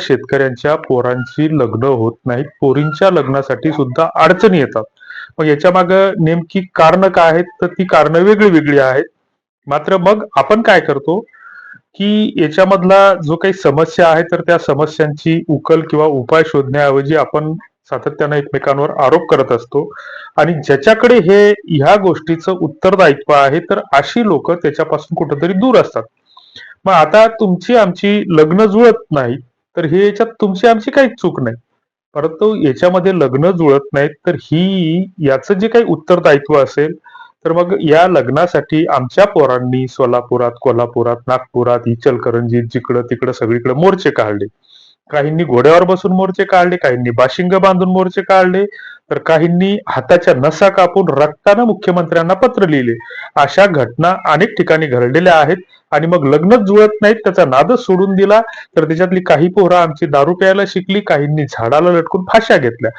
शेतकऱ्यांच्या पोरांची लग्न होत नाहीत, पोरींच्या लग्नासाठी सुद्धा अडचणी येतात. मग याच्या मागे नेमकी कारण काय आहेत? तर ती कारण वेगळी वेगळी आहेत. मात्र मग आपण काय करतो, की याच्यामधला जो काही समस्या आहे, तर त्या समस्यांची उकल किंवा उपाय शोधण्याऐवजी आपण सातत्यानं एकमेकांवर आरोप करत असतो आणि ज्याच्याकडे ह्या गोष्टीचं उत्तरदायित्व आहे, तर अशी लोक त्याच्यापासून कुठेतरी दूर असतात. मग आता तुमची आमची लग्न जुळत नाही, तर हे याच्यात तुमची आमची काहीच चूक नाही. परंतु याच्यामध्ये लग्न जुळत नाहीत, तर याचं जे काही उत्तरदायित्व असेल, तर मग या लग्नासाठी आमच्या पोरांनी सोलापुरात, कोल्हापुरात, नागपुरात, इचलकरंजीत जिकडं तिकडं सगळीकडे मोर्चे काढले. काहींनी घोड्यावर बसून मोर्चे काढले, काहींनी बाशिंग बांधून मोर्चे काढले, तर काहींनी हाताच्या नसा कापून रक्तानं मुख्यमंत्र्यांना पत्र लिहिले. अशा घटना अनेक ठिकाणी घडलेल्या आहेत. आणि मग लग्नच जुळत नाहीत, त्याचा नादच सोडून दिला, तर त्याच्यातली काही पोरं आमची दारू प्यायला शिकली, काहींनी झाडाला लटकून फाश्या घेतल्या.